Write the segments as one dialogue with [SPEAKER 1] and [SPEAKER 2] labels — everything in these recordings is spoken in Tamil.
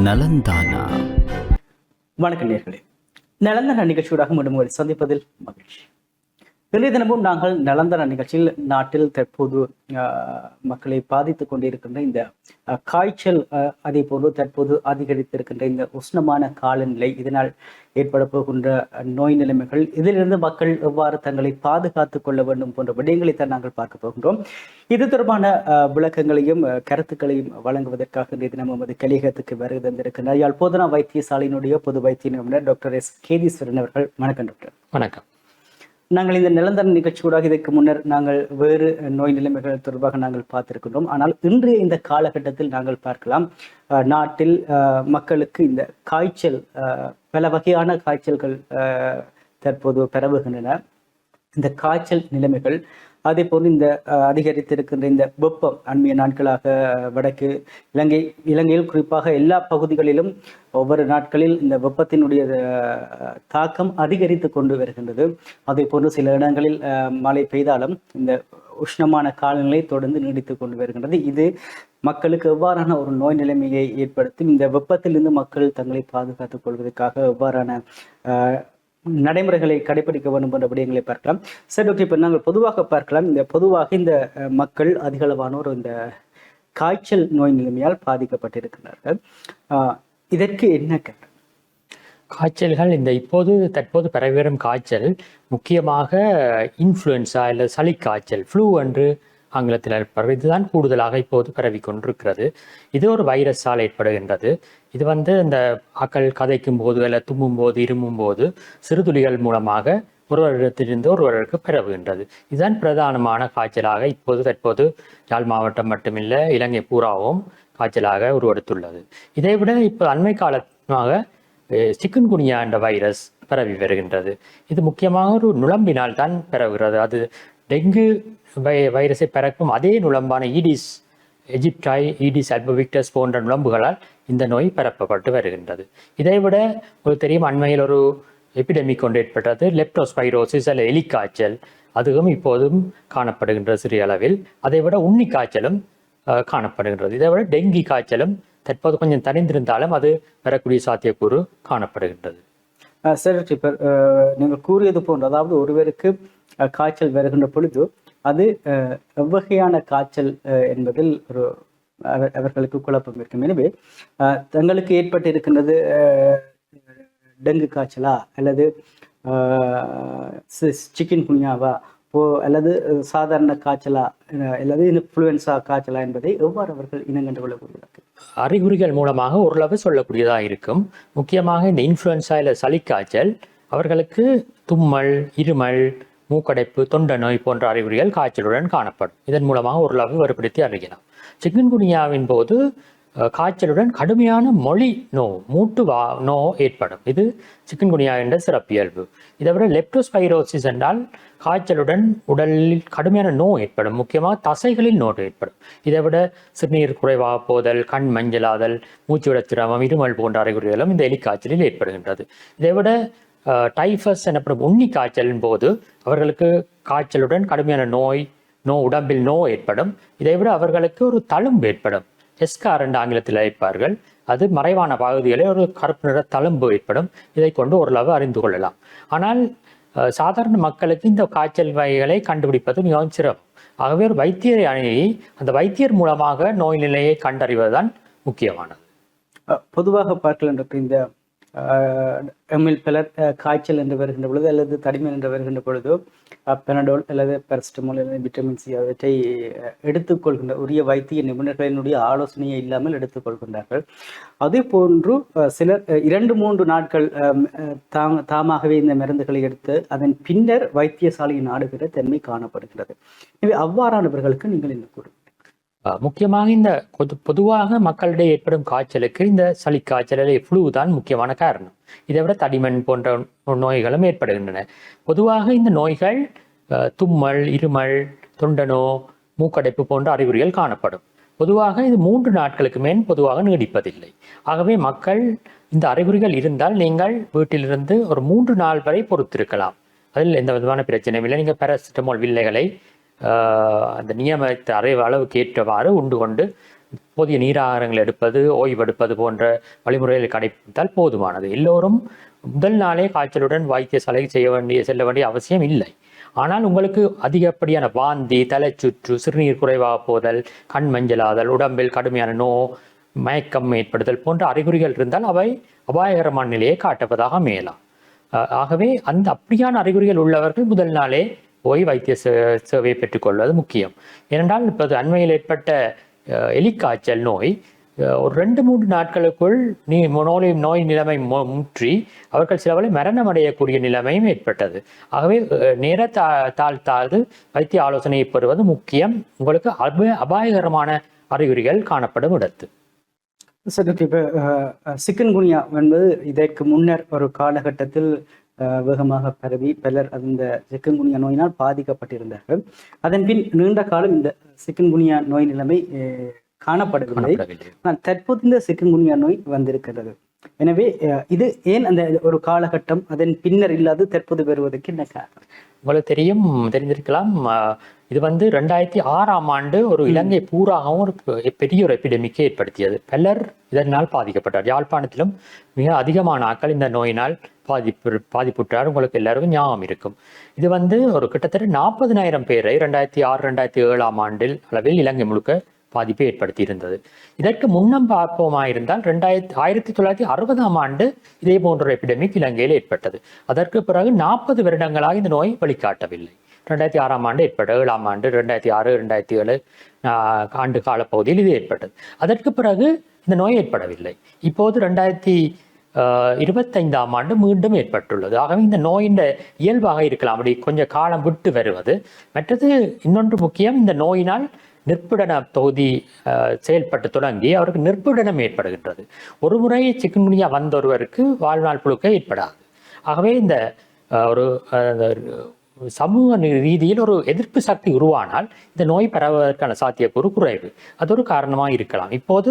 [SPEAKER 1] நலந்தானா.
[SPEAKER 2] வணக்கம் நேயர்களே, நலந்தானா நிகழ்ச்சியூடாக மீண்டும் உங்களை சந்திப்பதில் மகிழ்ச்சி. இன்றைய தினமும் நாங்கள் நலந்தானா நிகழ்ச்சியில் நாட்டில் தற்போது மக்களை பாதித்துக் கொண்டிருக்கின்ற இந்த காய்ச்சல், அதே போன்று தற்போது அதிகரித்திருக்கின்ற இந்த உஷ்ணமான காலநிலை, இதனால் ஏற்பட போகின்ற நோய் நிலைமைகள், இதிலிருந்து மக்கள் எவ்வாறு தங்களை பாதுகாத்துக் கொள்ள வேண்டும் போன்ற விடயங்களைத்தான் நாங்கள் பார்க்க போகின்றோம். இது தொடர்பான விளக்கங்களையும் கருத்துக்களையும் வழங்குவதற்காக இன்றைய தினம் நமது கலிகத்துக்கு வருகை தந்திருக்கின்றார் யாழ் போதனா வைத்தியசாலையினுடைய பொது வைத்திய நிபுணர் டாக்டர் எஸ் கேதீஸ்வரன் அவர்கள். வணக்கம் டாக்டர்.
[SPEAKER 1] வணக்கம்.
[SPEAKER 2] நாங்கள் இந்த நிலந்தர நிகழ்ச்சியூடாக இதற்கு முன்னர் நாங்கள் வேறு நோய் நிலைமைகள் தொடர்பாக நாங்கள் பார்த்திருக்கின்றோம். ஆனால் இன்றைய இந்த காலகட்டத்தில் நாங்கள் பார்க்கலாம், நாட்டில் மக்களுக்கு இந்த காய்ச்சல், பல வகையான காய்ச்சல்கள் தற்போது பரவுகின்றன. இந்த காய்ச்சல் நிலைமைகள், அதே போன்று இந்த அதிகரித்திருக்கின்ற இந்த வெப்பம், அண்மைய நாட்களாக வடக்கு இலங்கையில் குறிப்பாக எல்லா பகுதிகளிலும் ஒவ்வொரு நாட்களில் இந்த வெப்பத்தினுடைய தாக்கம் அதிகரித்து கொண்டு வருகின்றது. அதே போன்று சில இடங்களில் மழை பெய்தாலும் இந்த உஷ்ணமான காலநிலை தொடர்ந்து நீடித்து கொண்டு வருகின்றது. இது மக்களுக்கு எவ்வாறான ஒரு நோய் நிலைமையை ஏற்படுத்தும், இந்த வெப்பத்திலிருந்து மக்கள் தங்களை பாதுகாத்துக் கொள்வதற்காக எவ்வாறான நடைமுறைகளை கடைபிடிக்க வேண்டும் என்ற விடயங்களை பார்க்கலாம். சரி டாக்டர், இப்போ நாங்கள் பொதுவாக பார்க்கலாம், பொதுவாக இந்த மக்கள் அதிகளவானோர் இந்த காய்ச்சல் நோய் நிலைமையால் பாதிக்கப்பட்டிருக்கிறார்கள். இதற்கு என்ன காரணம்?
[SPEAKER 3] காய்ச்சல்கள் தற்போது பரவிவரும் காய்ச்சல் முக்கியமாக இன்ஃப்ளூயன்ஸா இல்லை சளிக்காய்ச்சல், ஃப்ளூ என்று ஆங்கிலத்தில் இதுதான் கூடுதலாக இப்போது பரவி கொண்டிருக்கிறது. இது ஒரு வைரஸால் ஏற்படுகின்றது. இது இந்த ஆக்கள் கதைக்கும் போது அல்ல தும்மும் போது இருமும் போது சிறுதுளிகள் மூலமாக ஒருவரிடத்திலிருந்து ஒருவருக்கு பரவுகின்றது. இதுதான் பிரதானமான காய்ச்சலாக தற்போது யாழ் மாவட்டம் மட்டுமில்லை, இலங்கை பூராவும் காய்ச்சலாக உருவெடுத்துள்ளது. இதைவிட இப்போ அண்மை காலமாக சிக்குன்குனியா என்ற வைரஸ் பரவி வருகின்றது. இது முக்கியமாக ஒரு நுளம்பினால் தான் பரவுகிறது. அது டெங்கு வைரஸை பரக்கும் அதே நுளம்பான ஈடிஸ் எஜிப்டாய், ஈடிஸ் அல்போவிக்டஸ் போன்ற நுளம்புகளால் இந்த நோய் பரப்பப்பட்டு வருகின்றது. இதைவிட தெரியும், அண்மையில் ஒரு எபிடெமிக் கொண்டு ஏற்பட்டது லெப்டோஸ்பைரோசிஸ் அல்ல எலிக்காய்ச்சல். அதுவும் இப்போதும் காணப்படுகின்ற சிறிய அளவில். அதைவிட உண்ணி காய்ச்சலும் காணப்படுகின்றது. இதைவிட டெங்கி காய்ச்சலும் தற்போது கொஞ்சம் தனிந்திருந்தாலும் அது வரக்கூடிய சாத்தியக்கூறு காணப்படுகின்றது.
[SPEAKER 2] சரி, இப்போ நீங்கள் கூறியது போன்று, அதாவது ஒருவருக்கு காய்ச்சல் வருகின்ற பொழுது அது எவ்வகையான காய்ச்சல் என்பதில் அவர்களுக்கு குழப்பம் இருக்கும். எனவே தங்களுக்கு ஏற்பட்டு இருக்கின்றது டெங்கு காய்ச்சலா அல்லது சிக்கன் குனியாவா அல்லது சாதாரண காய்ச்சலா அல்லது இன்ஃப்ளூயன்ஸா காய்ச்சலா என்பதை எவ்வாறு அவர்கள் இனங்கண்டு கொள்ளக்கூடியதாக
[SPEAKER 3] அறிகுறிகள் மூலமாக ஓரளவு சொல்லக்கூடியதாக இருக்கும். முக்கியமாக இந்த இன்ஃப்ளூயன்ஸா இல்லை சளிக்காய்ச்சல் அவர்களுக்கு தும்மல், இருமல், மூக்கடைப்பு, தொண்டை நோய் போன்ற அறிகுறிகள் காய்ச்சலுடன் காணப்படும். இதன் மூலமாக ஓரளவு வேறுபடுத்தி அறியலாம். சிக்கன்குனியாவின் போது காய்ச்சலுடன் கடுமையான மொழி மூட்டு நோ ஏற்படும். இது சிக்கன்குனியா என்ற சிறப்பியல்பு. இதைவிட லெப்டோஸ்பைரோசிஸ் என்றால் காய்ச்சலுடன் உடலில் கடுமையான நோய் ஏற்படும். முக்கியமாக தசைகளில் நோய் ஏற்படும். இதைவிட சிறுநீர் குறைவாக போதல், கண் மஞ்சளாதல், மூச்சுவிட சிரமம், இருமல் போன்ற அறிகுறிகளும் இந்த எலிக்காய்ச்சலில் ஏற்படுகின்றது. இதைவிட டைஃபஸ் எனப்படும் உண்ணி காய்ச்சலின் போது அவர்களுக்கு காய்ச்சலுடன் கடுமையான உடம்பில் நோய் ஏற்படும். இதைவிட அவர்களுக்கு ஒரு தழும்பு ஏற்படும். எஸ்கார் என்று ஆங்கிலத்தில் அழைப்பார்கள். அது மறைவான பகுதிகளில் ஒரு கருப்பு நிற தழும்பு ஏற்படும். இதை கொண்டு ஓரளவு அறிந்து கொள்ளலாம். ஆனால் சாதாரண மக்களுக்கு இந்த காய்ச்சல் வகைகளை கண்டுபிடிப்பது மிகவும் சிரமம். ஆகவே ஒரு வைத்தியரை அணுகி அந்த வைத்தியர் மூலமாக நோய் நிலையை கண்டறிவதுதான் முக்கியமானது.
[SPEAKER 2] பொதுவாக பார்க்கலாம், இந்த பலர் காய்ச்சல் என்று வருகின்ற பொழுது அல்லது தடிமன் என்று வருகின்ற பொழுது பெனடோல் அல்லது பெரஸ்டமோல் அல்லது விட்டமின் சி அவற்றை எடுத்துக்கொள்கின்ற உரிய வைத்திய நிபுணர்களினுடைய ஆலோசனையை இல்லாமல் எடுத்துக்கொள்கின்றார்கள். அதே போன்று சிலர் 2-3 நாட்கள் தாமாகவே இந்த மருந்துகளை எடுத்து அதன் பின்னர் வைத்தியசாலையை நாடுகிற தன்மை காணப்படுகிறது. எனவே அவ்வாறானவர்களுக்கு நீங்கள் என்ன கூறுங்கள்?
[SPEAKER 3] முக்கியமாக இந்த பொதுவாக மக்களிடையே ஏற்படும் காய்ச்சலுக்கு இந்த சளிக்காய்ச்சல், ஃப்ளூ தான் முக்கியமான காரணம். இதை விட தடிமன் போன்ற நோய்களும் ஏற்படுகின்றன. பொதுவாக இந்த நோய்கள் தும்மல், இருமல், தொண்டனோ, மூக்கடைப்பு போன்ற அறிகுறிகள் காணப்படும். பொதுவாக இது 3 நாட்களுக்கு மேல் பொதுவாக நீடிப்பதில்லை. ஆகவே மக்கள் இந்த அறிகுறிகள் இருந்தால் நீங்கள் வீட்டிலிருந்து ஒரு 3 நாள் வரை பொறுத்திருக்கலாம். அதில் எந்த விதமான பிரச்சனையும் இல்லை. நீங்கள் பேராசிட்டமால் வில்லைகளை அந்த நியமித்த அளவுக்கு ஏற்றவாறு உண்டு கொண்டு போதிய நீராகாரங்கள் எடுப்பது, ஓய்வெடுப்பது போன்ற வழிமுறைகளை கடைபிடித்தால் போதுமானது. எல்லோரும் முதல் நாளே காய்ச்சலுடன் வைத்தியசாலைக்கு செல்ல வேண்டிய அவசியம் இல்லை. ஆனால் உங்களுக்கு அதிகப்படியான வாந்தி, தலைச்சுற்று, சிறுநீர் குறைவாக போதல், கண் மஞ்சளாதல், உடம்பில் கடுமையான மயக்கம் ஏற்படுதல் போன்ற அறிகுறிகள் இருந்தால் அவை அபாயகரமான நிலையை காட்டுவதாக மேலாம். ஆகவே அப்படியான அறிகுறிகள் உள்ளவர்கள் முதல் நாளே போய் வைத்திய சேவையை பெற்றுக்கொள்வது முக்கியம். ஏனென்றால் இப்போது அண்மையில் ஏற்பட்ட எலிக்காய்ச்சல் நோய் ஒரு 2-3 நாட்களுக்குள் நோய் நிலைமை முற்றி அவர்கள் சிலவரை மரணம் அடையக்கூடிய நிலைமையும் ஏற்பட்டது. ஆகவே நேர தாழ்த்தாது வைத்திய ஆலோசனையை பெறுவது முக்கியம். உங்களுக்கு அபாயகரமான அறிகுறிகள் காணப்படும் இடத்து.
[SPEAKER 2] சரி, இப்போ சிக்கன்குனியா என்பது இதற்கு முன்னர் ஒரு காலகட்டத்தில் வேகமாக பரவி பலர் அந்த சிக்கன்குனியா நோயினால் பாதிக்கப்பட்டிருந்தார்கள். அதன் பின் நீண்ட காலம் இந்த சிக்கன்குனியா நோய் நிலைமை காணப்படவில்லை. ஆனால் தற்போது இந்த சிக்கன்குனியா நோய் வந்திருக்கிறது. எனவே இது ஏன் அந்த ஒரு காலகட்டம் அதன் பின்னர் இல்லாது தற்போது வருவதற்கு என்ன காரணம்?
[SPEAKER 3] உங்களுக்கு தெரிந்திருக்கலாம். இது 2006ஆம் ஆண்டு ஒரு இலங்கை பூராகவும் ஒரு பெரிய ஒரு எபிடமிக்கை ஏற்படுத்தியது. பலர் இதனால் பாதிக்கப்பட்டார். யாழ்ப்பாணத்திலும் மிக அதிகமான ஆட்கள் இந்த நோயினால் பாதிப்புற்றார். உங்களுக்கு எல்லாருக்கும் ஞாபகம் இருக்கும். இது ஒரு கிட்டத்தட்ட 40,000 பேரை 2006-2007ஆம் ஆண்டில் அளவில் இலங்கை முழுக்க பாதிப்பை ஏற்படுத்தி இருந்தது. இதற்கு முன்னம் பார்ப்போமாயிருந்தால் 1960ஆம் ஆண்டு இதே போன்ற எபிடமிக் இலங்கையில் ஏற்பட்டது. அதற்கு பிறகு 40 வருடங்களாக இந்த நோய் வழிகாட்டவில்லை. 2006ஆம் ஆண்டு ஏற்பட்ட 7ஆம் ஆண்டு 2006-2007 ஆண்டு காலப்பகுதியில் இது ஏற்பட்டது. அதற்கு பிறகு இந்த நோய் ஏற்படவில்லை. இப்போது 2025ஆம் ஆண்டு மீண்டும் ஏற்பட்டுள்ளது. ஆகவே இந்த நோயின் இயல்பாக இருக்கலாம், அப்படி கொஞ்சம் காலம் விட்டு வருவது. மற்றது இன்னொன்று முக்கியம், இந்த நோயினால் நிற்பிடன தொகுதி செயல்பட்டு தொடங்கி அவருக்கு நிற்பிடனம் ஏற்படுகின்றது. ஒரு முறை சிக்கன்குனியா வந்த ஒருவருக்கு வாழ்நாள் புழுக்க ஏற்படாது. ஆகவே இந்த ஒரு சமூக ரீதியில் ஒரு எதிர்ப்பு சக்தி உருவானால் இந்த நோய் பரவுவதற்கான சாத்தியக்கூறு குறைவு. அது ஒரு காரணமாக இருக்கலாம். இப்போது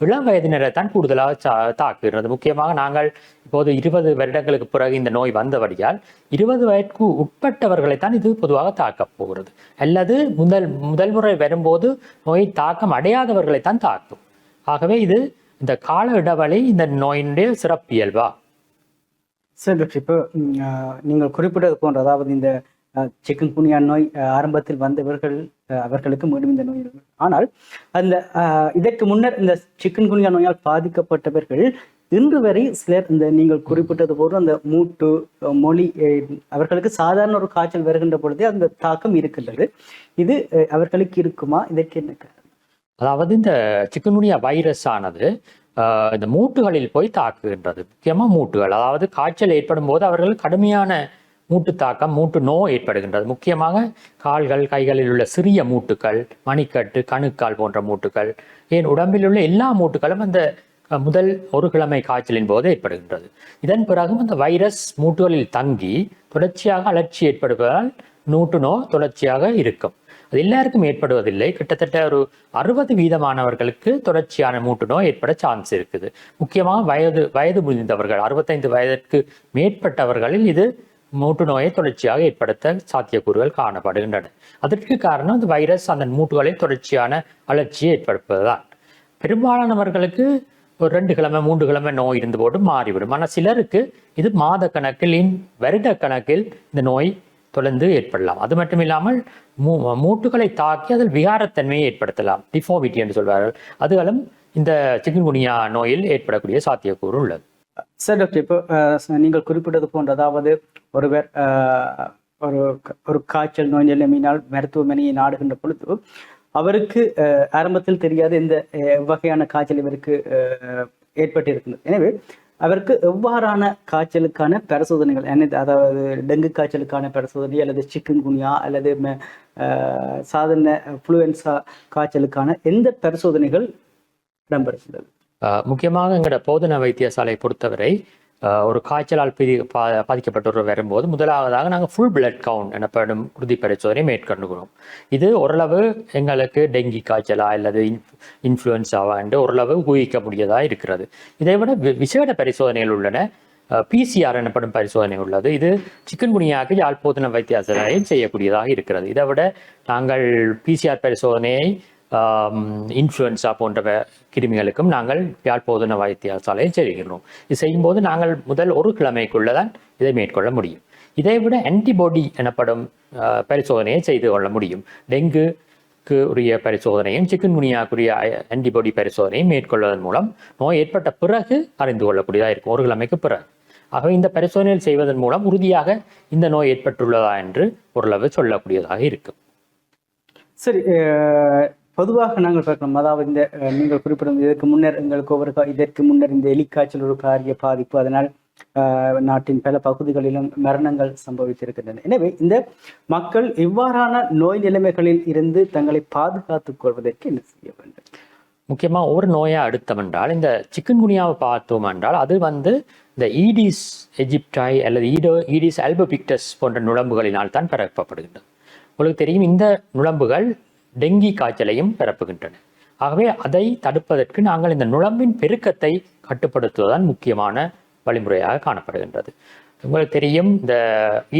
[SPEAKER 3] இளம் வயதினரை தான் கூடுதலாக தாக்குகிறது. முக்கியமாக நாங்கள் இப்போது 20 வருடங்களுக்கு பிறகு இந்த நோய் வந்தபடியால் 20 வயதுக்கு உட்பட்டவர்களைத்தான் இது பொதுவாக தாக்கப் போகிறது. அல்லது முதல் முறை வரும்போது நோயை தாக்கம் அடையாதவர்களைத்தான் தாக்கும். ஆகவே இது இந்த கால இடைவெளி இந்த நோயினுடைய சிறப்பியல்பா.
[SPEAKER 2] சரி, இப்போ நீங்கள் குறிப்பிட்டது போன்ற, அதாவது இந்த சிக்கன்குனியா நோய் ஆரம்பத்தில் வந்தவர்கள் அவர்களுக்கு மீண்டும் இந்த நோய், ஆனால் அந்த இதற்கு முன்னர் இந்த சிக்கன்குனியா நோயால் பாதிக்கப்பட்டவர்கள் இன்று வரை சிலர் இந்த நீங்கள் குறிப்பிட்டது போன்று அந்த மூட்டு மொழி அவர்களுக்கு சாதாரண ஒரு காய்ச்சல் வருகின்ற பொழுதே அந்த தாக்கம் இருக்கின்றது. இது அவர்களுக்கு இருக்குமா? இதற்கு என்ன காரணம்?
[SPEAKER 3] அதாவது இந்த சிக்கன்குனியா வைரஸ் ஆனது இந்த மூட்டுகளில் போய் தாக்குகின்றது. முக்கியமாக மூட்டுகள், அதாவது காய்ச்சல் ஏற்படும் போது அவர்கள் கடுமையான மூட்டு தாக்கம், மூட்டு நோய் ஏற்படுகின்றது. முக்கியமாக கால்கள், கைகளில் உள்ள சிறிய மூட்டுக்கள், மணிக்கட்டு, கணுக்கால் போன்ற மூட்டுக்கள், ஏன் உடம்பில் உள்ள எல்லா மூட்டுகளும் அந்த முதல் ஒரு கிழமை காய்ச்சலின் போது ஏற்படுகின்றது. இதன் பிறகும் அந்த வைரஸ் மூட்டுகளில் தங்கி தொடர்ச்சியாக அழற்சி ஏற்படுவதால் மூட்டு நோய் தொடர்ச்சியாக இருக்கும். அது எல்லாருக்கும் ஏற்படுவதில்லை. கிட்டத்தட்ட ஒரு 60% தொடர்ச்சியான மூட்டு நோய் ஏற்பட சான்ஸ் இருக்குது. முக்கியமாக வயது முதிர்ந்தவர்கள், 65 வயதிற்கு மேற்பட்டவர்களில் இது மூட்டு நோயை தொடர்ச்சியாக ஏற்படுத்த சாத்தியக்கூறுகள் காணப்படுகின்றன. அதற்கு காரணம் அந்த வைரஸ் அந்த மூட்டுகளில் தொடர்ச்சியான அழற்சியை ஏற்படுத்துவதுதான். பெரும்பாலானவர்களுக்கு ஒரு 2 கிழமை 3 கிழமை நோய் இருந்து போட்டு மாறிவிடும். ஆனால் சிலருக்கு இது மாத கணக்கில், வருட கணக்கில் இந்த நோய் தொடர்ந்து ஏற்படலாம். அது மட்டும் இல்லாமல் மூட்டுகளை தாக்கி அதில் விகாரத்தன்மையை ஏற்படுத்தலாம், டிஃபார்மிட்டி என்று சொல்வார்கள். அதுகளும் இந்த சிக்கன்குனியா நோயில் ஏற்படக்கூடிய சாத்தியக்கூறு உள்ளது.
[SPEAKER 2] சார், டாக்டர், இப்போ நீங்கள் குறிப்பிட்டது போன்ற, அதாவது ஒருவர் ஒரு காய்ச்சல் நோய் நிலைமையினால் மருத்துவமனையை நாடுகின்ற பொழுது அவருக்கு ஆரம்பத்தில் தெரியாத இந்த வகையான காய்ச்சல் இவருக்கு ஏற்பட்டிருக்கிறது. எனவே அவருக்கு எவ்வாறான காய்ச்சலுக்கான பரிசோதனைகள், அதாவது டெங்கு காய்ச்சலுக்கான பரிசோதனை அல்லது சிக்கன்குனியா அல்லது சாதாரண இன்ஃப்ளூயன்சா காய்ச்சலுக்கான எந்த பரிசோதனைகள் இடம்பெறுகிறது?
[SPEAKER 3] முக்கியமாக எங்களோட போதனா வைத்தியசாலை பொறுத்தவரை ஒரு காய்ச்சலால் பாதிக்கப்பட்டவர் வரும்போது முதலாவதாக நாங்கள் ஃபுல் பிளட் கவுண்ட் எனப்படும் உறுதி பரிசோதனை மேற்கொண்டுகிறோம். இது ஓரளவு எங்களுக்கு டெங்கி காய்ச்சலா அல்லது இன்ஃப்ளூயன்ஸாவா என்று ஓரளவு ஊகிக்க முடியதாக இருக்கிறது. இதை விட விசேட பரிசோதனைகள் உள்ளன. PCR எனப்படும் பரிசோதனை உள்ளது. இது சிக்கன்குனியாவுக்கு யாழ் போதனா வைத்தியசாலையில் செய்யக்கூடியதாக இருக்கிறது. இதை விட நாங்கள் PCR பரிசோதனையை இன்ஃப்ளூயன்ஸா போன்ற கிருமிகளுக்கும் நாங்கள் யாழ் போதனா வைத்தியசாலையில் செய்கிறோம். இது செய்யும்போது நாங்கள் முதல் ஒரு கிழமைக்குள்ளதான் இதை மேற்கொள்ள முடியும். இதைவிட ஆன்டிபாடி எனப்படும் பரிசோதனையை செய்து கொள்ள முடியும். டெங்குக்கு உரிய பரிசோதனையும் சிக்கன்குனியாக்குரிய ஆன்டிபாடி பரிசோதனையும் மேற்கொள்வதன் மூலம் நோய் ஏற்பட்ட பிறகு அறிந்து கொள்ளக்கூடியதாக இருக்கும், ஒரு கிழமைக்கு பிறகு. ஆகவே இந்த பரிசோதனைகள் செய்வதன் மூலம் உறுதியாக இந்த நோய் ஏற்பட்டுள்ளதா என்று ஓரளவு சொல்லக்கூடியதாக இருக்கும்.
[SPEAKER 2] சரி, பொதுவாக நாங்கள் பார்க்கலாம், அதாவது இந்த நீங்கள் குறிப்பிடும் இதற்கு முன்னர் இதற்கு முன்னர் இந்த எலிக்காய்ச்சல் ஒரு பாரிய பாதிப்பு, அதனால் நாட்டின் பல பகுதிகளிலும் மரணங்கள் சம்பவித்திருக்கின்றன. எனவே இந்த மக்கள் இவ்வாறான நோய் நிலைமைகளில் இருந்து தங்களை பாதுகாத்துக் கொள்வதற்கு என்ன செய்ய வேண்டும்?
[SPEAKER 3] முக்கியமாக ஒரு நோயை அடுத்தம் என்றால் இந்த சிக்கன்குனியாவை பார்த்தோம் என்றால் அது இந்த ஈடிஸ் எஜிப்டாய் அல்லது ஈடிஸ் ஆல்பபிக்டஸ் போன்ற நுளம்புகளினால் தான் பரப்பப்படுகின்றன. உங்களுக்கு தெரியும், இந்த நுளம்புகள் டெங்கி காய்ச்சலையும் பரப்புகின்றன. ஆகவே அதை தடுப்பதற்கு நாங்கள் இந்த நுளம்பின் பெருக்கத்தை கட்டுப்படுத்துவதுதான் முக்கியமான வழிமுறையாக காணப்படுகின்றது. உங்களுக்கு தெரியும், இந்த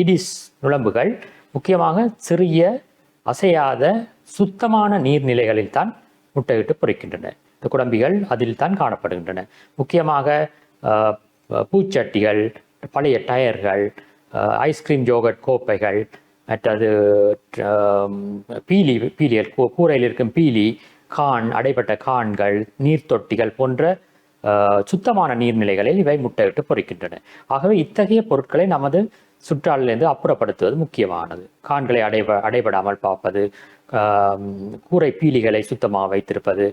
[SPEAKER 3] ஈடிஸ் நுளம்புகள் முக்கியமாக சிறிய அசையாத சுத்தமான நீர்நிலைகளில் தான் முட்டையிட்டு பொறிக்கின்றன. இந்த குடம்பிகள் அதில் தான் காணப்படுகின்றன. முக்கியமாக பூச்சட்டிகள், பழைய டயர்கள், ஐஸ்கிரீம் யோகர்ட் கோப்பைகள், மற்றது பீலிகள், கூரையில் இருக்கும் பீலி, அடைப்பட்ட கான்கள், நீர்த்தொட்டிகள் போன்ற சுத்தமான நீர்நிலைகளில் இவை முட்டையிட்டு பொறிக்கின்றன. ஆகவே இத்தகைய பொருட்களை நமது சுற்றாலிலிருந்து அப்புறப்படுத்துவது முக்கியமானது. கான்களை அடைபடாமல் பார்ப்பது, கூரை பீலிகளை சுத்தமாக வைத்திருப்பது,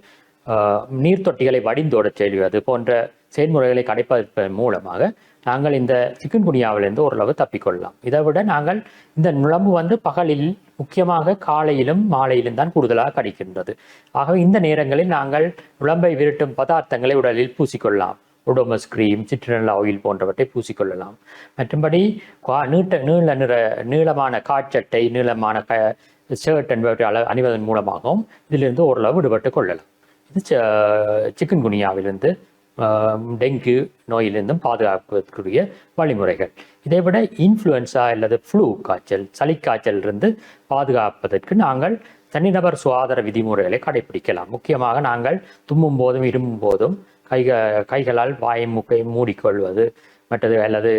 [SPEAKER 3] நீர்த்தொட்டிகளை வடிந்தோடச் செய்வது போன்ற செயல்முறைகளை கடைப்பிடிப்பதன் மூலமாக நாங்கள் இந்த சிக்கன்குனியாவிலிருந்து ஓரளவு தப்பிக்கொள்ளலாம். இதை விட நாங்கள் இந்த நுளம்பு பகலில் முக்கியமாக காலையிலும் மாலையிலும் தான் கூடுதலாக கிடைக்கின்றது. ஆகவே இந்த நேரங்களில் நாங்கள் நுளம்பை விரட்டும் பதார்த்தங்களை உடலில் பூசிக்கொள்ளலாம். ஒடோமஸ் கிரீம், சிட்ரனல் ஆயில் போன்றவற்றை பூசிக்கொள்ளலாம். மற்றும்படி நீளமான காட்சட்டை, நீளமான ஷர்ட் என்பவற்றை அணிவதன் மூலமாகவும் இதிலிருந்து ஓரளவு விடுபட்டு கொள்ளலாம். இது சிக்கன்குனியாவிலிருந்து டெங்கு நோயிலிருந்தும் பாதுகாப்பதற்குரிய வழிமுறைகள். இதைவிட இன்ஃப்ளூயன்ஸா அல்லது ஃப்ளூ காய்ச்சல், சளிக்காய்ச்சலிருந்து பாதுகாப்பதற்கு நாங்கள் தனிநபர் சுகாதார விதிமுறைகளை கடைபிடிக்கலாம். முக்கியமாக நாங்கள் தும்மும் போதும் இருமும் போதும் கைகளால் வாயை மூக்கை மூடிக்கொள்வது, மற்றது அல்லது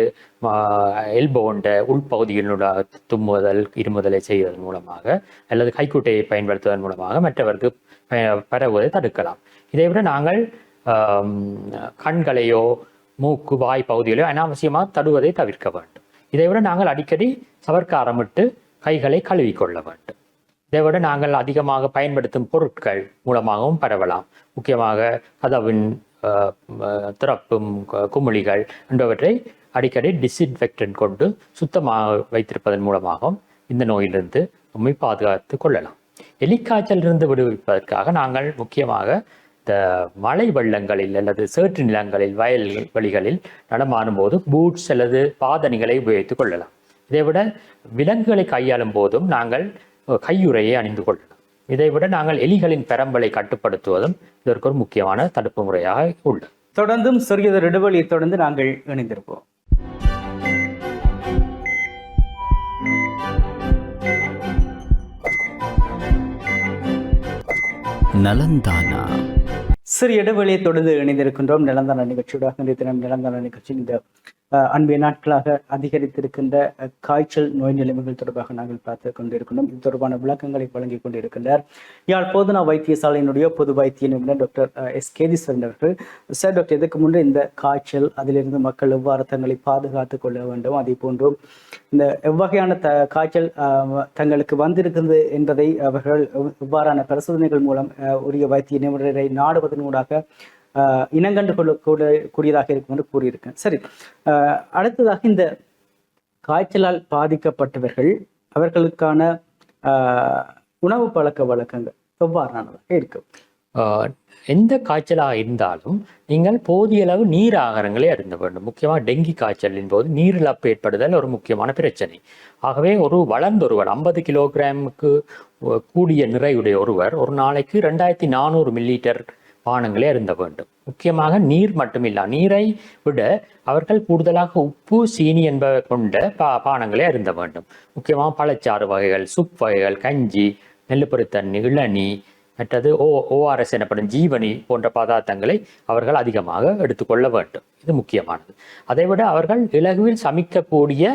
[SPEAKER 3] எல்போன்ற உள்பகுதியினுடைய தும்முதல் இருமுதலை செய்வதன் மூலமாக அல்லது கைக்குட்டையை பயன்படுத்துவதன் மூலமாக மற்றவருக்கு பரவுவதை தடுக்கலாம். இதைவிட நாங்கள் கண்களையோ மூக்கு வாய் பகுதிகளையோ அனாவசியமாக தடுவதை தவிர்க்க வேண்டும். இதைவிட நாங்கள் அடிக்கடி சவர்க்காரமிட்டு கைகளை கழுவிக்கொள்ள வேண்டும். இதைவிட நாங்கள் அதிகமாக பயன்படுத்தும் பொருட்கள் மூலமாகவும் பரவலாம். முக்கியமாக கதவின் திறப்பும் குமிழிகள் என்பவற்றை அடிக்கடி டிஸ்இன்ஃபெக்டன்ட் கொண்டு சுத்தமாக வைத்திருப்பதன் மூலமாகவும் இந்த நோயிலிருந்து நம்மை பாதுகாத்து கொள்ளலாம். எலிக்காய்ச்சலிருந்து விடுவிப்பதற்காக நாங்கள் முக்கியமாக இந்த மழை வெள்ளங்களில் அல்லது சேற்று நிலங்களில் வயல்வெளிகளில் நடமாடும் போது பூட்ஸ் அல்லது பாதணிகளை உபயோகித்துக் கொள்ளலாம். இதைவிட விலங்குகளை கையாளும் போதும் நாங்கள் கையுறையை அணிந்து கொள்ளலாம். இதைவிட நாங்கள் எலிகளின் பெரம்பலை கட்டுப்படுத்துவதும் இதற்கு ஒரு முக்கியமான தடுப்பு முறையாக உள்ளது.
[SPEAKER 2] தொடர்ந்தும் சிறியதொரு இடைவெளியை தொடர்ந்து நாங்கள் இணைந்திருப்போம்.
[SPEAKER 1] நலந்தானா
[SPEAKER 2] சிறிய இடைவெளியை தொடர்ந்து இணைந்திருக்கின்றோம். நலந்தானா நிகழ்ச்சியோட இன்றைய தினம் நலந்தானா நிகழ்ச்சி இந்த அன்பிய நாட்களாக அதிகரித்திருக்கின்ற காய்ச்சல் நோய் நிலைமைகள் தொடர்பாக நாங்கள் பார்த்து கொண்டிருக்கின்றோம். இது தொடர்பான விளக்கங்களை வழங்கிக் கொண்டிருக்கின்றார் யாழ் போதனா வைத்தியசாலையினுடைய பொது வைத்திய நிபுணர் டாக்டர் எஸ் கேதீஸ்வரன் அவர்கள். சார், டாக்டர், இதற்கு முன்னே இந்த காய்ச்சல், அதிலிருந்து மக்கள் எவ்வாறு தங்களை பாதுகாத்துக் கொள்ள வேண்டும், அதே போன்றும் இந்த எவ்வகையான காய்ச்சல் தங்களுக்கு வந்திருக்கிறது என்பதை அவர்கள் இவ்வாறான பரிசோதனைகள் மூலம் உரிய வைத்திய நிபுணரை நாடுவதன் ஊடாக இனங்கண்டு கொள்ளக்கூடியதாக இருக்கும் என்று கூறியிருக்கேன். சரி, அடுத்ததாக இந்த காய்ச்சலால் பாதிக்கப்பட்டவர்கள் அவர்களுக்கான உணவு பழக்க வழக்கங்கள் எவ்வாறானதாக இருக்கும்?
[SPEAKER 3] எந்த காய்ச்சலாக இருந்தாலும் நீங்கள் போதிய அளவு நீர் ஆகாரங்களை அருந்த வேண்டும். முக்கியமாக டெங்கி காய்ச்சலின் போது நீரிழப்பு ஏற்படுதல் ஒரு முக்கியமான பிரச்சனை. ஆகவே ஒரு வளர்ந்த ஒருவர் 50 கிலோகிராமுக்கு கூடிய நிறையுடைய ஒருவர் ஒரு நாளைக்கு 2400 மில்லிலிட்டர் பானங்களை அருந்த வேண்டும். முக்கியமாக நீர் மட்டுமில்லை, நீரை விட அவர்கள் கூடுதலாக உப்பு, சீனி என்பவை கொண்ட பானங்களை அருந்த வேண்டும். முக்கியமாக பழச்சாறு வகைகள், சூப் வகைகள், கஞ்சி, நெல்லுப்பொரி தண்ணி, இளநீ, மற்றது ஓஆர்எஸ் எனப்படும் ஜீவனி போன்ற பதார்த்தங்களை அவர்கள் அதிகமாக எடுத்துக்கொள்ள வேண்டும். இது முக்கியமானது. அதைவிட அவர்கள் இலகுவில் சமைக்கக்கூடிய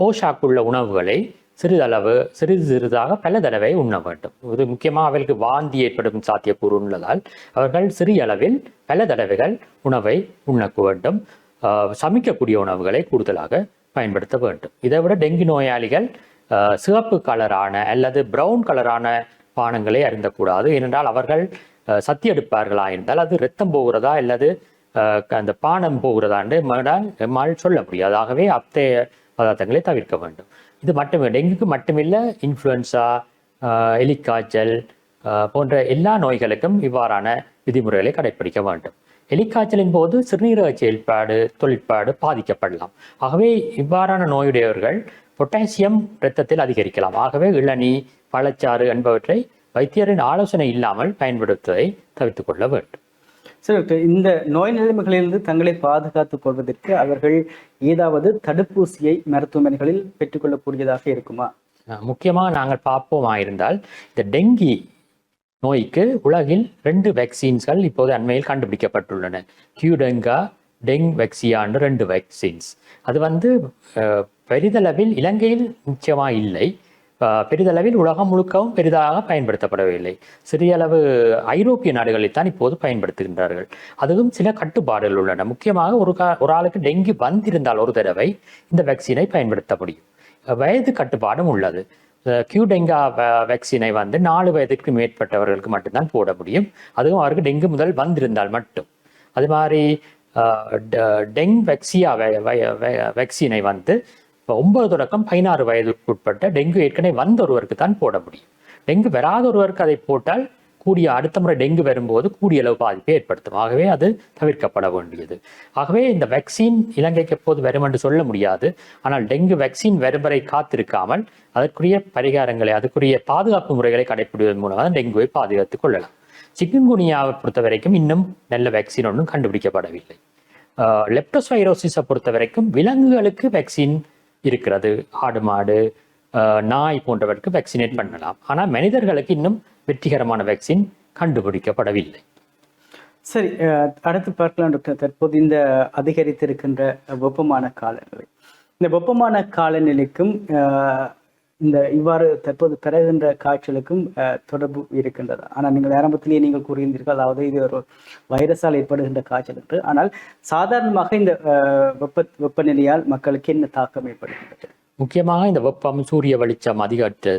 [SPEAKER 3] போஷாக்குள்ள உணவுகளை சிறிதாக பல தடவை உண்ண வேண்டும். இது முக்கியமாக அவர்களுக்கு வாந்தி ஏற்படும் சாத்தியக்கூறு உள்ளதால் அவர்கள் சிறிய அளவில் பல தடவைகள் உணவை உண்ணக்க வேண்டும். சமைக்கக்கூடிய உணவுகளை கூடுதலாக பயன்படுத்த வேண்டும். இதை விட டெங்கு நோயாளிகள் சிவப்பு கலரான அல்லது பிரவுன் கலரான பானங்களை அருந்தக்கூடாது. ஏனென்றால் அவர்கள் சத்தி எடுப்பார்களா இருந்தால் அது இரத்தம் போகிறதா அல்லது அந்த பானம் போகிறதா என்று நம்மால் சொல்ல முடியாது. ஆகவே அத்தகைய பதார்த்தங்களை தவிர்க்க வேண்டும். இது மட்டுமே டெங்குக்கு மட்டுமில்லை, இன்ஃப்ளூயன்சா, எலிக்காய்ச்சல் போன்ற எல்லா நோய்களுக்கும் இவ்வாறான விதிமுறைகளை கடைபிடிக்க வேண்டும். எலிக்காய்ச்சலின் போது சிறுநீரக செயல்பாடு தொழிற்பாடு பாதிக்கப்படலாம். ஆகவே இவ்வாறான நோயுடையவர்கள் பொட்டாசியம் இரத்தத்தில் அதிகரிக்கலாம். ஆகவே இளநீ, பழச்சாறு என்பவற்றை வைத்தியரின் ஆலோசனை இல்லாமல் பயன்படுத்துவதை தவிர்த்துக் கொள்ள வேண்டும்.
[SPEAKER 2] சரி டாக்டர், இந்த நோய் நிலைமைகளிலிருந்து தங்களை பாதுகாத்துக் கொள்வதற்கு அவர்கள் ஏதாவது தடுப்பூசியை மருத்துவமனைகளில் பெற்றுக்கொள்ளக்கூடியதாக இருக்குமா?
[SPEAKER 3] முக்கியமாக நாங்கள் பார்ப்போமா இருந்தால் இந்த டெங்கி நோய்க்கு உலகில் 2 வேக்சின்ஸ்கள் இப்போது அண்மையில் கண்டுபிடிக்கப்பட்டுள்ளன. கியூடெங்கா, டெங் வெக்சியான்னு 2 வேக்சின்ஸ். அது பெரிதளவில் இலங்கையில் நிச்சயமாக இல்லை, பெரிதளவில் உலகம் முழுக்கவும் பெரிதாக பயன்படுத்தப்படவில்லை. சிறிய அளவு ஐரோப்பிய நாடுகளில் தான் இப்போது பயன்படுத்துகின்றார்கள். அதுவும் சில கட்டுப்பாடுகள் உள்ளன. முக்கியமாக ஒரு ஆளுக்கு டெங்கி வந்திருந்தால் ஒரு தடவை இந்த வேக்சினை பயன்படுத்த முடியும். வயது கட்டுப்பாடும் உள்ளது. கியூடெங்கா வேக்சினை 4 வயதிற்கு மேற்பட்டவர்களுக்கு மட்டும்தான் போட முடியும். அதுவும் அவருக்கு டெங்கு முதல் வந்திருந்தால் மட்டும். அது மாதிரி டெங் வெக்சியா வேக்சினை 9 தொடக்கம் 16 வயதுக்கு உட்பட்ட டெங்கு ஏற்கனவே வந்த ஒருவருக்கு தான் போட முடியும். டெங்கு வராத ஒருவருக்கு அதை போட்டால் அடுத்த முறை டெங்கு வரும்போது கூடிய அளவு பாதிப்பை ஏற்படுத்தும். ஆகவே அது தவிர்க்கப்பட வேண்டியது. ஆகவே இந்த வேக்சின் இலங்கைக்கு எப்போது வரும் என்று சொல்ல முடியாது. ஆனால் டெங்கு வேக்சின் வரும் வரை காத்திருக்காமல் அதற்குரிய பரிகாரங்களை, அதுக்குரிய பாதுகாப்பு முறைகளை கடைபிடிப்பதன் மூலமாக டெங்குவை பாதுகாத்துக் கொள்ளலாம். சிக்கன்குனியாவை பொறுத்த வரைக்கும் இன்னும் நல்ல வேக்சின் ஒன்றும் கண்டுபிடிக்கப்படவில்லை. லெப்டோஸ்பைரோசிஸை பொறுத்த வரைக்கும் விலங்குகளுக்கு வேக்சின் இருக்கிறது. ஆடு, மாடு, நாய் போன்றவருக்கு வேக்சினேட் பண்ணலாம். ஆனால் மனிதர்களுக்கு இன்னும் வெற்றிகரமான வேக்சின் கண்டுபிடிக்கப்படவில்லை.
[SPEAKER 2] சரி, அடுத்து பார்க்கலாம் டாக்டர். தற்போது இந்த அதிகரித்திருக்கின்ற வெப்பமான காலநிலை, இந்த வெப்பமான காலநிலைக்கும் இந்த இவ்வாறு தற்போது பெறுகின்ற காய்ச்சலுக்கும் தொடர்பு இருக்கின்றது. ஆனால் நீங்கள் ஆரம்பத்திலேயே நீங்கள் கூறியிருந்தீர்கள், அதாவது இது ஒரு வைரஸால் ஏற்படுகின்ற காய்ச்சல் என்று. ஆனால் சாதாரணமாக இந்த வெப்பநிலையால் மக்களுக்கு என்ன தாக்கம் ஏற்படுகின்றது?
[SPEAKER 3] முக்கியமாக இந்த வெப்பம், சூரிய வெளிச்சம்,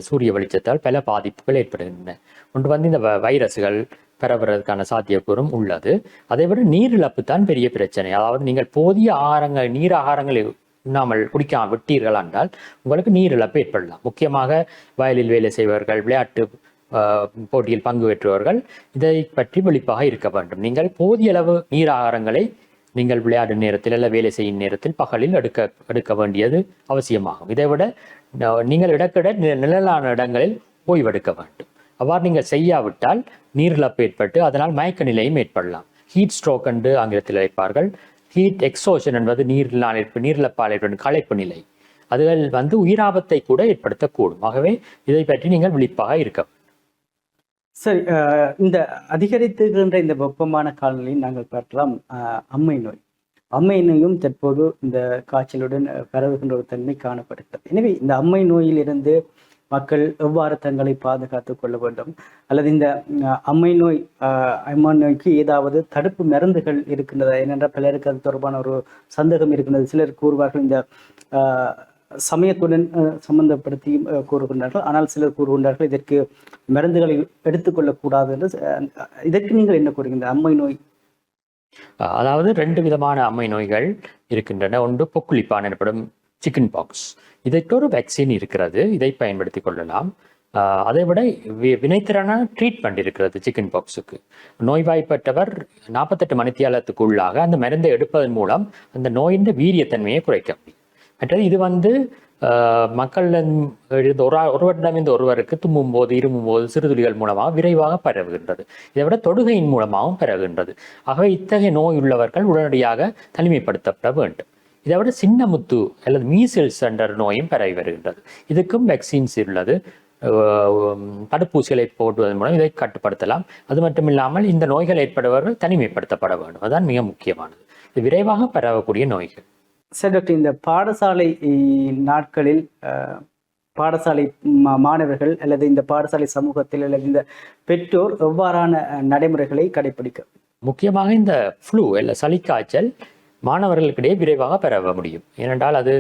[SPEAKER 3] சூரிய வெளிச்சத்தால் பல பாதிப்புகள் ஏற்படுகின்றன. ஒன்று இந்த வைரஸ்கள் பரவுறதுக்கான சாத்தியக்கூறும் உள்ளது. அதை விட நீரிழப்பு தான் பெரிய பிரச்சனை. அதாவது நீங்கள் போதிய நீர் ஆகாரங்களை உண்ணாமல் குடிக்காமல் விட்டீர்கள் என்றால் உங்களுக்கு நீரிழப்பு ஏற்படலாம். முக்கியமாக வயலில் வேலை செய்பவர்கள், விளையாட்டு போட்டியில் பங்கு பெற்றவர்கள் இதை பற்றி விழிப்பாக இருக்க வேண்டும். நீங்கள் போதிய அளவு நீர் ஆகாரங்களை நீங்கள் விளையாடும் நேரத்தில் அல்ல வேலை செய்யும் நேரத்தில் பகலில் எடுக்க வேண்டியது அவசியமாகும். இதை விட நீங்கள் இடக்கிட நிழலான இடங்களில் ஓய்வெடுக்க வேண்டும். அவ்வாறு நீங்கள் செய்யாவிட்டால் நீரிழப்பு ஏற்பட்டு அதனால் மயக்க நிலையும் ஏற்படலாம். ஹீட் ஸ்ட்ரோக் என்று ஆங்கிலத்தில் அழைப்பார்கள். ஹீட் எக்ஸோஷன் என்பது நீரிழப்பால் ஏற்படும் களைப்பு நிலை. அதுகள் உயிராபத்தை கூட ஏற்படுத்தக்கூடும். ஆகவே இதை பற்றி நீங்கள் விழிப்பாக இருக்க வேண்டும்.
[SPEAKER 2] சரி, இந்த அதிகரித்துகின்ற இந்த வெப்பமான காலநிலையில் நாங்கள் பார்க்கலாம் அம்மை நோய். அம்மை நோயும் தற்போது இந்த காய்ச்சலுடன் பரவுகின்ற ஒரு தன்மை காணப்படுகிறது. எனவே இந்த அம்மை நோயிலிருந்து மக்கள் எவ்வாறு தங்களை பாதுகாத்துக் கொள்ள வேண்டும், அல்லது இந்த அம்மை நோய்க்கு ஏதாவது தடுப்பு மருந்துகள் இருக்கின்றதா? ஏனென்றால் பலருக்கு அது தொடர்பான ஒரு சந்தேகம் இருக்கின்றது. சிலர் கூறுவார்கள் இந்த சமயத்துடன் சம்பந்தப்படுத்தி கூறுகின்றார்கள். ஆனால் சிலர் கூறுகின்றார்கள் இதற்கு மருந்துகளை எடுத்துக்கொள்ளக்கூடாது என்று. இதற்கு நீங்கள் என்ன கூறுகின்ற அம்மை நோய்?
[SPEAKER 3] அதாவது 2 விதமான அம்மை நோய்கள் இருக்கின்றன. ஒன்று பொக்குளிப்பான் எனப்படும் சிக்கன் பாக்ஸ். இதற்கு ஒரு வேக்சின் இருக்கிறது, இதை பயன்படுத்தி கொள்ளலாம். அதை விட வினைத்திறனான ட்ரீட்மெண்ட் இருக்கிறது சிக்கன் பாக்ஸுக்கு. நோய்வாய்ப்பட்டவர் 48 மணித்தியாலத்துக்கு உள்ளாக அந்த மருந்தை எடுப்பதன் மூலம் அந்த நோயின் வீரியத்தன்மையை குறைக்க முடியும். மற்றது இது மக்கள் ஒருவரிடமிருந்து ஒருவருக்கு தும்மும் போது, இருமும் போது சிறுதுளிகள் மூலமாக விரைவாக பரவுகின்றது. இதை விட தொடுகையின் மூலமாகவும் பரவுகின்றது. ஆகவே இத்தகைய நோய் உள்ளவர்கள் உடனடியாக தனிமைப்படுத்தப்பட வேண்டும். இதை விட சின்ன முத்து அல்லது மீசில்ஸ் என்ற நோயும் பரவி வருகின்றது. இதுக்கும் வேக்சின்ஸ் உள்ளது. தடுப்பூசிகளை போடுவதன் மூலம் இதை கட்டுப்படுத்தலாம். அது மட்டும் இல்லாமல் இந்த நோய்கள் ஏற்படுபவர்கள் தனிமைப்படுத்தப்பட வேண்டும். அதுதான் மிக முக்கியமானது. இது விரைவாக பரவக்கூடிய நோய்கள்.
[SPEAKER 2] சரி டாக்டர், இந்த பாடசாலை நாட்களில் பாடசாலை மாணவர்கள் அல்லது இந்த பாடசாலை சமூகத்தில் அல்லது இந்த பெற்றோர் எவ்வாறான நடைமுறைகளை கடைபிடிக்க?
[SPEAKER 3] முக்கியமாக இந்த ஃப்ளூ அல்ல சளிக்காய்ச்சல் மாணவர்களுக்கிடையே விரைவாக பரவ முடியும். ஏனென்றால் அது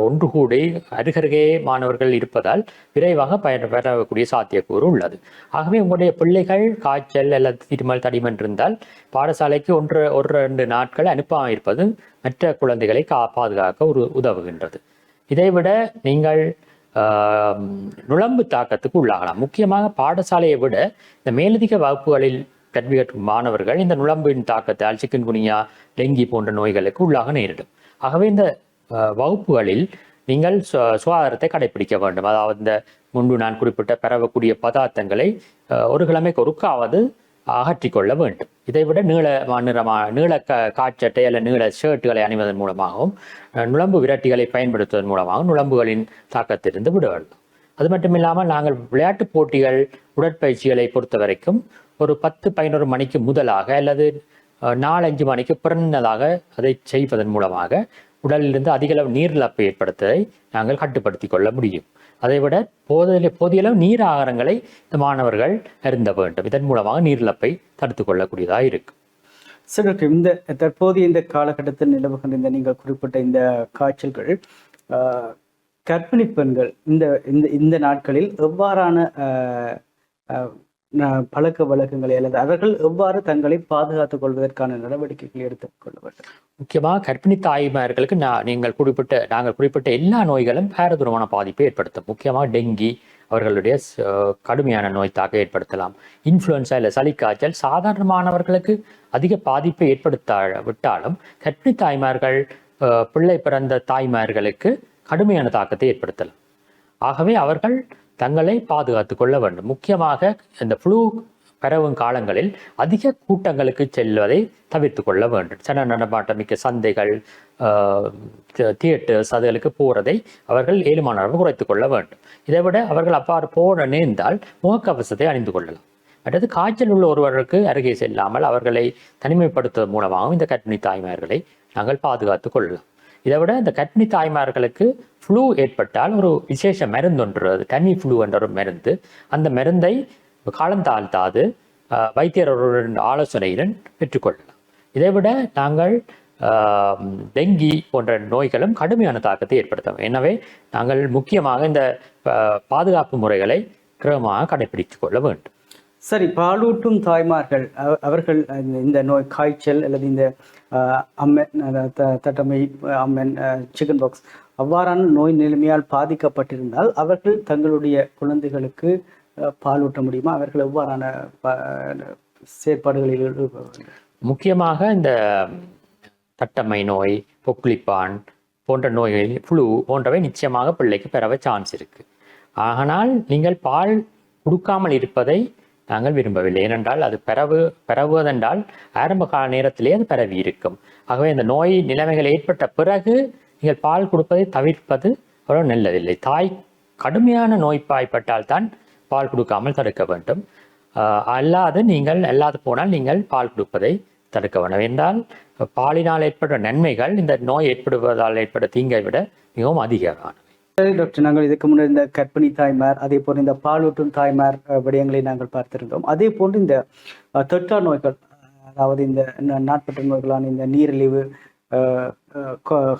[SPEAKER 3] ஒன்று கூடி அருகருகே மாணவர்கள் இருப்பதால் விரைவாக பரவக்கூடிய சாத்தியக்கூறு உள்ளது. ஆகவே உங்களுடைய பிள்ளைகள் காய்ச்சல் அல்லது இருமல் தடிமன் இருந்தால் பாடசாலைக்கு ஒரு 2 நாட்கள் அனுப்பாமல் இருப்பது மற்ற குழந்தைகளை பாதுகாக்க உதவுகின்றது. இதைவிட நீங்கள் நுளம்பு தாக்கத்துக்கு உள்ளாகலாம். முக்கியமாக பாடசாலையை விட இந்த மேலதிக வகுப்புகளில் கல்வி கற்கும் மாணவர்கள் இந்த நுளம்பின் தாக்கத்தால் சிக்கன்குனியா, டெங்கி போன்ற நோய்களுக்கு உள்ளாக நேரிடும். ஆகவே இந்த வகுப்புகளில் நீங்கள் சுகாதாரத்தை கடைபிடிக்க வேண்டும். அதாவது இந்த முன்பு நான் குறிப்பிட்ட பரவக்கூடிய பதார்த்தங்களை ஒரு கிழமைக்கு ஒருக்காவது அகற்றிக்கொள்ள வேண்டும். இதைவிட நீள காட்சட்டை அல்ல நீள ஷர்ட்டுகளை அணிவதன் மூலமாகவும் நுளம்பு விரட்டிகளை பயன்படுத்துவதன் மூலமாகவும் நுளம்புகளின் தாக்கத்திலிருந்து விட வேண்டும். அது மட்டும் இல்லாமல் நாங்கள் விளையாட்டு போட்டிகள் உடற்பயிற்சிகளை பொறுத்த வரைக்கும் ஒரு 10-11 மணிக்கு முதலாக அல்லது 4-5 மணிக்கு பிறந்ததாக அதை செய்வதன் மூலமாக உடலிலிருந்து அதிகளவு நீரிழப்பு ஏற்படுத்துவதை நாங்கள் கட்டுப்படுத்தி கொள்ள முடியும். அதைவிட போதியளவு நீர் ஆகாரங்களை இந்த மாணவர்கள் அருந்த வேண்டும். இதன் மூலமாக நீரிழப்பை தடுத்து கொள்ளக்கூடியதாக இருக்கும்.
[SPEAKER 2] சரி டாக்டர், இந்த தற்போதைய இந்த காலகட்டத்தில் நிலவுகின்ற இந்த நீங்கள் குறிப்பிட்ட இந்த காய்ச்சல்கள் கர்ப்பிணி பெண்கள் இந்த நாட்களில் எவ்வாறான பழக்க வழக்கங்களை அல்லது அவர்கள் எவ்வாறு தங்களை பாதுகாத்துக் கொள்வதற்கான நடவடிக்கைகளை எடுத்துக்கொள்ள வேண்டும்?
[SPEAKER 3] முக்கியமாக கர்ப்பிணி தாய்மார்களுக்கு நாங்கள் குறிப்பிட்ட எல்லா நோய்களும் பாரதூரமான பாதிப்பை ஏற்படுத்தும். முக்கியமாக டெங்கி அவர்களுடைய கடுமையான நோய் தாக்க ஏற்படுத்தலாம். இன்ஃப்ளூயன்ஸா இல்லை சளிக்காய்ச்சல் சாதாரணமானவர்களுக்கு அதிக பாதிப்பை விட்டாலும் கர்ப்பிணி தாய்மார்கள் பிள்ளை பிறந்த தாய்மார்களுக்கு கடுமையான தாக்கத்தை ஏற்படுத்தலாம். ஆகவே அவர்கள் தங்களை பாதுகாத்துக் கொள்ள வேண்டும். முக்கியமாக இந்த ஃப்ளூ பரவும் காலங்களில் அதிக கூட்டங்களுக்கு செல்வதை தவிர்த்து கொள்ள வேண்டும். சன நடமாட்டம் மிக்க சந்தைகள், தியேட்டர்ஸ் அதுகளுக்கு போறதை அவர்கள் ஏழுமானவர்கள் குறைத்துக் கொள்ள வேண்டும். இதைவிட அவர்கள் அவ்வாறு போட நேர்ந்தால் முகக்கவசத்தை அணிந்து கொள்ளலாம். அடுத்து காய்ச்சல் உள்ள ஒருவருக்கு அருகே செல்லாமல் அவர்களை தனிமைப்படுத்துவதன் மூலமாகவும் இந்த கர்ப்பிணி தாய்மார்களை நாங்கள் பாதுகாத்துக் கொள்ளலாம். இதை விட இந்த கர்ப்பிணி தாய்மார்களுக்கு ஃப்ளூ ஏற்பட்டால் ஒரு விசேஷ மருந்து ஒன்று, டமி ஃப்ளூ என்ற ஒரு மருந்து, அந்த மருந்தை காலந்தாழ்த்தாது வைத்தியர்களுடன் ஆலோசனையுடன் பெற்றுக்கொள்ளலாம். இதைவிட நாங்கள் டெங்கி போன்ற நோய்களும் கடுமையான தாக்கத்தை ஏற்படுத்தும். எனவே நாங்கள் முக்கியமாக இந்த பாதுகாப்பு முறைகளை கிரமமாக கடைபிடித்துக் கொள்ள வேண்டும்.
[SPEAKER 2] சரி, பாலூட்டும் தாய்மார்கள் அவர்கள் இந்த நோய் காய்ச்சல் அல்லது இந்த அம்மன் தட்டமை, அம்மன், சிக்கன் பாக்ஸ் அவ்வாறான நோய் நிலைமையால் பாதிக்கப்பட்டிருந்தால் அவர்கள் தங்களுடைய குழந்தைகளுக்கு பாலூட்ட முடியுமா? அவர்கள் எவ்வாறான செயற்பாடுகளில்
[SPEAKER 3] முக்கியமாக இந்த தட்டமை நோய், பொக்குளிப்பான் போன்ற நோய்களில் ஃப்ளூ போன்றவை நிச்சயமாக பிள்ளைக்கு பெறவ சான்ஸ் இருக்கு. ஆனால் நீங்கள் பால் கொடுக்காமல் இருப்பதை நாங்கள் விரும்பவில்லை. ஏனென்றால் அது பரவுவதென்றால் ஆரம்ப கால நேரத்திலே அது பரவி இருக்கும். ஆகவே இந்த நோய் நிலைமைகள் ஏற்பட்ட பிறகு நீங்கள் பால் கொடுப்பதை தவிர்ப்பது அவ்வளவு நல்லதில்லை. தாய் கடுமையான நோய்ப்பாய்ப்பட்டால் தான் பால் கொடுக்காமல் தடுக்க வேண்டும். அல்லாது போனால் நீங்கள் பால் கொடுப்பதை தடுக்க வேண்டும். என்றால் பாலினால் ஏற்பட்ட நன்மைகள் இந்த நோய் ஏற்படுவதால் ஏற்பட்ட தீங்கை விட மிகவும் அதிகமானவை.
[SPEAKER 2] சரி டாக்டர், நாங்கள் இதுக்கு முன்னாடி இந்த கர்ப்பிணி தாய்மார், அதே போன்று இந்த பாலூட்டும் தாய்மார் விடயங்களை நாங்கள் பார்த்திருந்தோம். அதே போன்று இந்த தொற்றா நோய்கள், அதாவது இந்த நாட்பட்ட நோய்களான இந்த நீரிழிவு,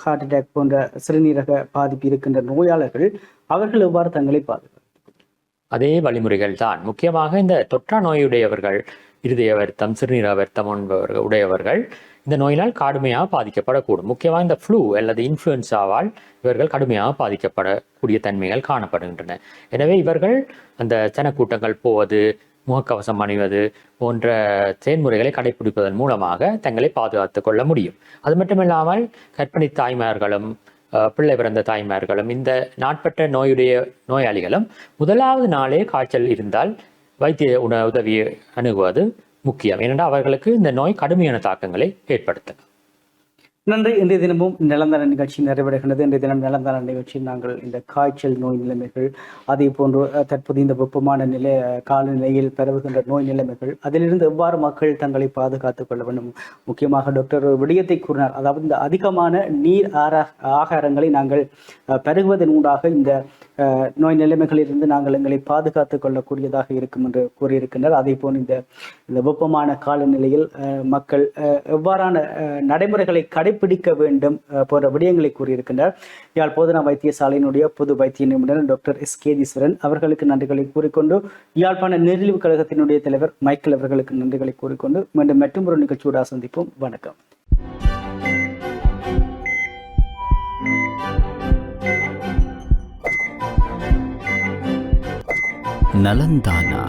[SPEAKER 2] ஹார்ட் அட்டாக் போன்ற சிறுநீரக பாதிப்பு இருக்கின்ற நோயாளர்கள் அவர்கள் எவ்வாறு தங்களை பாதுகாக்க?
[SPEAKER 3] அதே வழிமுறைகள் தான். முக்கியமாக இந்த தொற்றா நோயுடையவர்கள், இருதய வருத்தம், சிறுநீரக வருத்தம் உடையவர்கள் இந்த நோயினால் கடுமையாக பாதிக்கப்படக்கூடும். முக்கியமாக இந்த ஃப்ளூ அல்லது இன்ஃப்ளூயன்ஸாவால் இவர்கள் கடுமையாக பாதிக்கப்படக்கூடிய தன்மைகள் காணப்படுகின்றன. எனவே இவர்கள் அந்த ஜனக்கூட்டங்கள் போவது, முகக்கவசம் அணிவது போன்ற செயல்முறைகளை கடைபிடிப்பதன் மூலமாக தங்களை பாதுகாத்துக் கொள்ள முடியும். அது மட்டுமில்லாமல் கர்ப்பிணி தாய்மார்களும் பிள்ளை பிறந்த தாய்மார்களும் இந்த நாட்பட்ட நோயாளிகளும் முதலாவது நாளே காய்ச்சல் இருந்தால் வைத்திய உதவியை அணுகுவது முக்கியம். ஏனென்றால் அவர்களுக்கு இந்த நோய் கடுமையான தாக்கங்களை ஏற்படுத்தும்.
[SPEAKER 2] நன்றி. இன்றைய தினமும் நிலந்தர நிகழ்ச்சி நிறைவடைகின்றது. இன்றைய தினம் நிலந்தர நிகழ்ச்சியில் நாங்கள் இந்த காய்ச்சல் நோய் நிலைமைகள், அதே போன்று தற்போது இந்த வெப்பமான காலநிலையில் பரவுகின்ற நோய் நிலைமைகள், அதிலிருந்து எவ்வாறு மக்கள் தங்களை பாதுகாத்துக் கொள்ள வேண்டும், முக்கியமாக டாக்டர் ஒரு விடயத்தை கூறினார். அதாவது இந்த அதிகமான நீர் ஆகாரங்களை நாங்கள் பருகுவதன் ஊடாக இந்த நோய் நிலைமைகளிலிருந்து நாங்கள் எங்களை பாதுகாத்துக் கொள்ளக்கூடியதாக இருக்கும் என்று கூறியிருக்கின்றனர். அதே போன்று இந்த வெப்பமான காலநிலையில் மக்கள் எவ்வாறான நடைமுறைகளை கடைபிடிக்க வேண்டும் போன்ற விடயங்களை கூறியிருக்கின்றார். யாழ் போதனா வைத்தியசாலையினுடைய பொது வைத்திய நிபுணர் டாக்டர் எஸ்.கே.ஜீஸ்வரன் அவர்களுக்கு நன்றிகளை கூறிக்கொண்டு, யாழ்ப்பாண நீரிழிவு கழகத்தினுடைய தலைவர் மைக்கேல் அவர்களுக்கு நன்றிகளை கூறிக்கொண்டு மீண்டும் மற்றும் ஒரு நிகழ்ச்சியோட சந்திப்போம். வணக்கம்.
[SPEAKER 1] நலந்தானா.